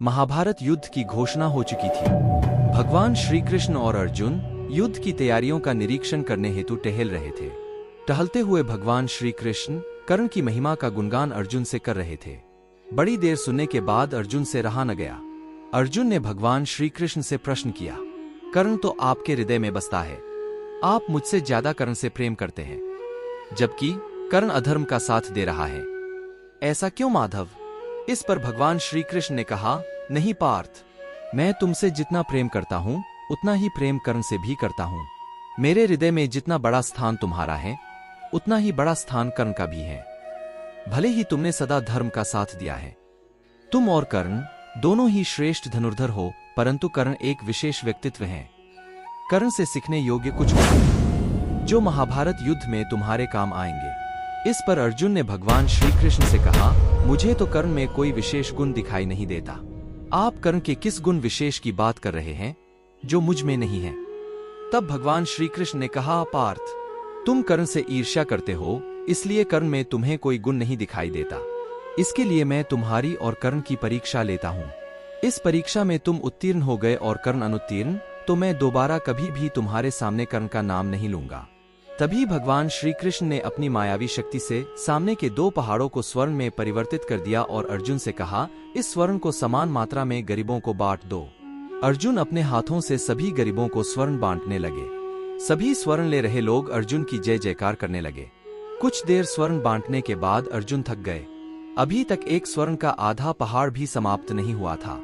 महाभारत युद्ध की घोषणा हो चुकी थी। भगवान श्री कृष्ण और अर्जुन युद्ध की तैयारियों का निरीक्षण करने हेतु टहल रहे थे। टहलते हुए भगवान श्री कृष्ण कर्ण की महिमा का गुणगान अर्जुन से कर रहे थे। बड़ी देर सुनने के बाद अर्जुन से रहा न गया। अर्जुन ने भगवान श्री कृष्ण से प्रश्न किया, कर्ण तो आपके हृदय में बसता है, आप मुझसे ज्यादा कर्ण से प्रेम करते हैं, जबकि कर्ण अधर्म का साथ दे रहा है। ऐसा क्यों माधव? इस पर भगवान श्री कृष्ण ने कहा, नहीं पार्थ, मैं तुमसे जितना प्रेम करता हूं उतना ही प्रेम कर्ण से भी करता हूं। मेरे हृदय में जितना बड़ा स्थान तुम्हारा है उतना ही बड़ा स्थान कर्ण का भी है। भले ही तुमने सदा धर्म का साथ दिया है, तुम और कर्ण दोनों ही श्रेष्ठ धनुर्धर हो, परंतु कर्ण एक विशेष व्यक्तित्व है। कर्ण से सीखने योग्य कुछ गुण जो महाभारत युद्ध में तुम्हारे काम आएंगे। इस पर अर्जुन ने भगवान श्री कृष्ण से कहा, मुझे तो कर्ण में कोई विशेष गुण दिखाई नहीं देता। आप कर्ण के किस गुण विशेष की बात कर रहे हैं जो मुझ में नहीं है? तब भगवान श्री कृष्ण ने कहा, पार्थ, तुम कर्ण से ईर्ष्या करते हो, इसलिए कर्ण में तुम्हें कोई गुण नहीं दिखाई देता। इसके लिए मैं तुम्हारी और कर्ण की परीक्षा लेता हूं। इस परीक्षा में तुम उत्तीर्ण हो गए और कर्ण अनुत्तीर्ण, तो मैं दोबारा कभी भी तुम्हारे सामने कर्ण का नाम नहीं लूंगा। तभी भगवान श्री कृष्ण ने अपनी मायावी शक्ति से सामने के दो पहाड़ों को स्वर्ण में परिवर्तित कर दिया और अर्जुन से कहा, इस स्वर्ण को समान मात्रा में गरीबों को बांट दो। अर्जुन अपने हाथों से सभी गरीबों को स्वर्ण बांटने लगे। सभी स्वर्ण ले रहे लोग अर्जुन की जय जयकार करने लगे। कुछ देर स्वर्ण बांटने के बाद अर्जुन थक गए। अभी तक एक स्वर्ण का आधा पहाड़ भी समाप्त नहीं हुआ था।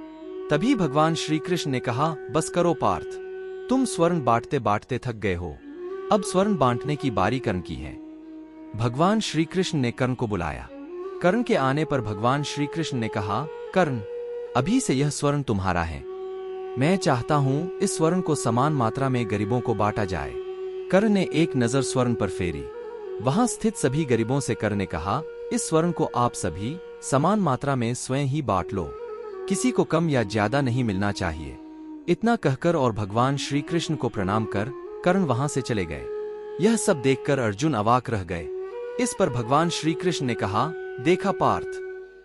तभी भगवान श्री कृष्ण ने कहा, बस करो पार्थ, तुम स्वर्ण बांटते बांटते थक गए हो, अब स्वर्ण बांटने की बारी कर्ण की है। भगवान श्री कृष्ण ने कर्ण को बुलाया। कर्ण के आने पर भगवान श्री कृष्ण ने कहा, कर्ण, अभी से यह स्वर्ण तुम्हारा है। मैं चाहता हूं इस स्वर्ण को समान मात्रा में गरीबों को बांटा जाए। कर्ण ने एक नजर स्वर्ण पर फेरी। वहां स्थित सभी गरीबों से कर्ण ने कहा, इस स्वर्ण को आप सभी समान मात्रा में स्वयं ही बांट लो, किसी को कम या ज्यादा नहीं मिलना चाहिए। इतना कहकर और भगवान श्री कृष्ण को प्रणाम कर कर्ण वहां से चले गए। यह सब देखकर अर्जुन अवाक रह गए। इस पर भगवान श्री कृष्ण ने कहा, देखा पार्थ,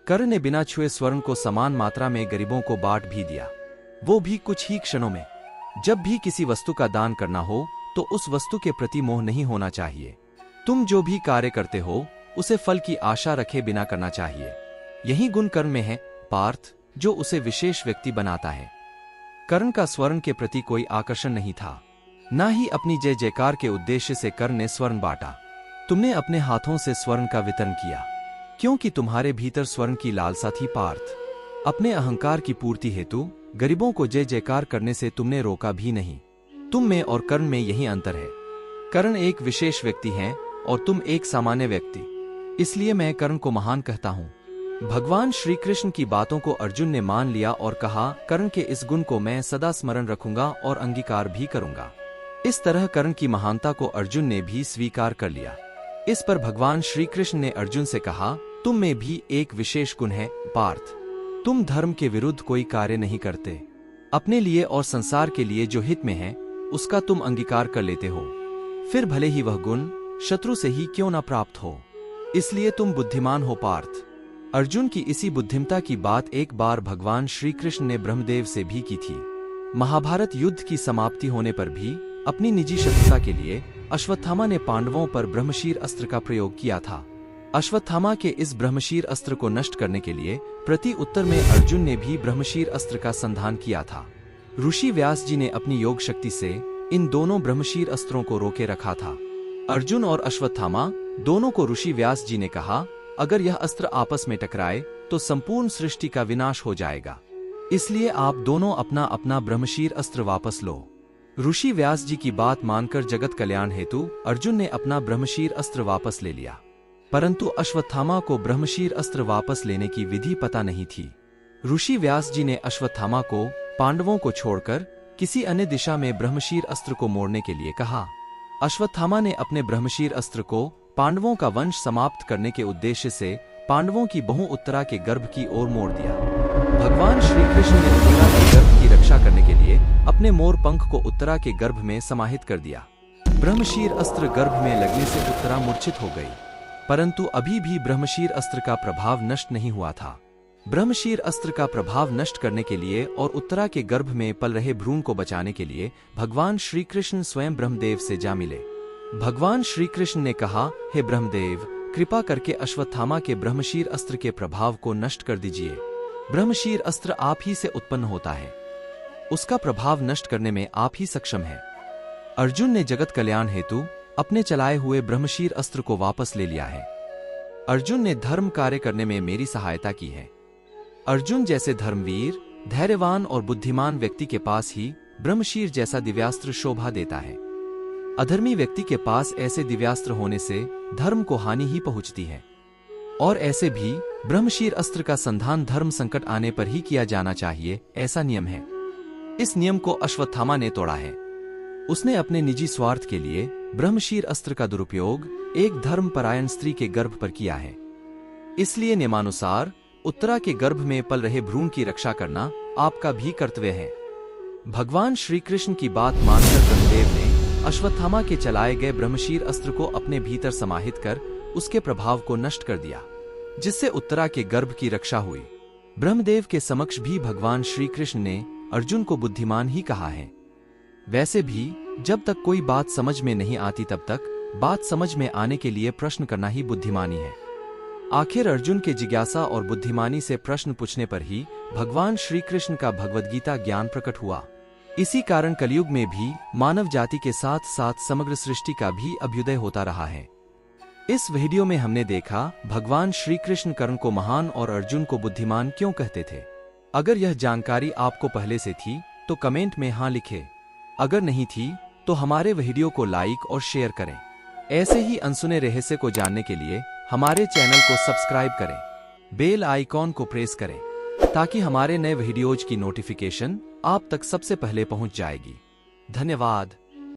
कर्ण ने बिना छुए स्वर्ण को समान मात्रा में गरीबों को बांट भी दिया, वो भी कुछ ही क्षणों में। जब भी किसी वस्तु का दान करना हो तो उस वस्तु के प्रति मोह नहीं होना चाहिए। तुम जो भी कार्य करते हो उसे फल की आशा रखे बिना करना चाहिए। यही गुण कर्ण में है पार्थ, जो उसे विशेष व्यक्ति बनाता है। कर्ण का स्वर्ण के प्रति कोई आकर्षण नहीं था, ना ही अपनी जय जयकार के उद्देश्य से कर्ण ने स्वर्ण बांटा। तुमने अपने हाथों से स्वर्ण का वितरण किया, क्योंकि तुम्हारे भीतर स्वर्ण की लालसा थी पार्थ। अपने अहंकार की पूर्ति हेतु गरीबों को जय जयकार करने से तुमने रोका भी नहीं। तुम में और कर्ण में यही अंतर है। कर्ण एक विशेष व्यक्ति है और तुम एक सामान्य व्यक्ति, इसलिए मैं कर्ण को महान कहता हूँ। भगवान श्री कृष्ण की बातों को अर्जुन ने मान लिया और कहा, कर्ण के इस गुण को मैं सदा स्मरण रखूंगा और अंगीकार भी करूंगा। इस तरह कर्ण की महानता को अर्जुन ने भी स्वीकार कर लिया। इस पर भगवान श्री कृष्ण ने अर्जुन से कहा, तुम में भी एक विशेष गुण है पार्थ, तुम धर्म के विरुद्ध कोई कार्य नहीं करते। अपने लिए और संसार के लिए जो हित में है उसका तुम अंगीकार कर लेते हो, फिर भले ही वह गुण शत्रु से ही क्यों न प्राप्त हो। इसलिए तुम बुद्धिमान हो पार्थ। अर्जुन की इसी बुद्धिमता की बात एक बार भगवान श्री कृष्ण ने ब्रह्मदेव से भी की थी। महाभारत युद्ध की समाप्ति होने पर भी अपनी निजी शत्रुता के लिए अश्वत्थामा ने पांडवों पर ब्रह्मशीर अस्त्र का प्रयोग किया था। अश्वत्थामा के इस ब्रह्मशीर अस्त्र को नष्ट करने के लिए प्रति उत्तर में अर्जुन ने भी ब्रह्मशीर अस्त्र का संधान किया था। ऋषि व्यास जी ने अपनी योग शक्ति से इन दोनों ब्रह्मशीर अस्त्रों को रोके रखा था। अर्जुन और अश्वत्थामा दोनों को ऋषि व्यास जी ने कहा, अगर यह अस्त्र आपस में टकराए तो संपूर्ण सृष्टि का विनाश हो जाएगा, इसलिए आप दोनों अपना अपना ब्रह्मशीर अस्त्र वापस लो। ऋषि व्यास जी की बात मानकर जगत कल्याण हेतु अर्जुन ने अपना ब्रह्मशीर अस्त्र वापस ले लिया, परंतु अश्वत्थामा को ब्रह्मशीर अस्त्र वापस लेने की विधि पता नहीं थी। ऋषि व्यास जी ने अश्वत्थामा को पांडवों को छोड़कर किसी अन्य दिशा में ब्रह्मशीर अस्त्र को मोड़ने के लिए कहा। अश्वत्थामा ने अपने ब्रह्मशीर अस्त्र को पांडवों का वंश समाप्त करने के उद्देश्य से पांडवों की बहु उत्तरा के गर्भ की ओर मोड़ दिया। भगवान श्री कृष्ण ने उत्तरा के गर्भ की रक्षा करने के लिए अपने मोर पंख को उत्तरा के गर्भ में समाहित कर दिया। ब्रह्मशीर अस्त्र गर्भ में लगने से उत्तरा मूर्छित हो गई, परंतु अभी भी ब्रह्मशीर अस्त्र का प्रभाव नष्ट नहीं हुआ था। ब्रह्मशीर अस्त्र का प्रभाव नष्ट करने के लिए और उत्तरा के गर्भ में पल रहे भ्रूण को बचाने के लिए भगवान श्री कृष्ण स्वयं ब्रह्मदेव से जा मिले। भगवान श्री कृष्ण ने कहा, हे ब्रह्मदेव, कृपा करके अश्वत्थामा के ब्रह्मशीर अस्त्र के प्रभाव को नष्ट कर दीजिए। ब्रह्मशीर अस्त्र आप ही से उत्पन्न होता है, उसका प्रभाव नष्ट करने में आप ही सक्षम है। अर्जुन ने जगत कल्याण हेतु अपने चलाए हुए ब्रह्मशीर अस्त्र को वापस ले लिया है। अर्जुन ने धर्म कार्य करने में मेरी सहायता की है। अर्जुन जैसे धर्मवीर, धैर्यवान और बुद्धिमान व्यक्ति के पास ही ब्रह्मशीर जैसा दिव्यास्त्र शोभा देता है। अधर्मी व्यक्ति के पास ऐसे दिव्यास्त्र होने से धर्म को हानि ही पहुंचती है। और ऐसे भी ब्रह्मशीर अस्त्र का संधान धर्म संकट आने पर ही किया जाना चाहिए, ऐसा नियम है। इस नियम को अश्वत्थामा ने तोड़ा है। उसने अपने निजी स्वार्थ के लिए ब्रह्मशीर अस्त्र का दुरुपयोग एक धर्मपरायण स्त्री के गर्भ पर किया है। इसलिए नियमानुसार उत्तरा के गर्भ में पल रहे भ्रूण की रक्षा करना आपका भी कर्तव्य है। भगवान श्री कृष्ण की बात मानकर ब्रह्मदेव ने अश्वत्थामा के चलाए गए ब्रह्मशीर अस्त्र को अपने भीतर समाहित कर उसके प्रभाव को नष्ट कर दिया, जिससे उत्तरा के गर्भ की रक्षा हुई। ब्रह्मदेव के समक्ष भी भगवान श्री कृष्ण ने अर्जुन को बुद्धिमान ही कहा है। वैसे भी जब तक कोई बात समझ में नहीं आती तब तक बात समझ में आने के लिए प्रश्न करना ही बुद्धिमानी है। आखिर अर्जुन के जिज्ञासा और बुद्धिमानी से प्रश्न पूछने पर ही भगवान श्री कृष्ण का भगवद्गीता ज्ञान प्रकट हुआ। इसी कारण कलयुग में भी मानव जाति के साथ साथ समग्र सृष्टि का भी अभ्युदय होता रहा है। इस वीडियो में हमने देखा भगवान श्री कृष्ण कर्ण को महान और अर्जुन को बुद्धिमान क्यों कहते थे। अगर यह जानकारी आपको पहले से थी तो कमेंट में हाँ लिखें। अगर नहीं थी तो हमारे वीडियो को लाइक और शेयर करें। ऐसे ही अनसुने रहस्य को जानने के लिए हमारे चैनल को सब्सक्राइब करें, बेल आइकॉन को प्रेस करें ताकि हमारे नए वीडियोज की नोटिफिकेशन आप तक सबसे पहले पहुंच जाएगी। धन्यवाद।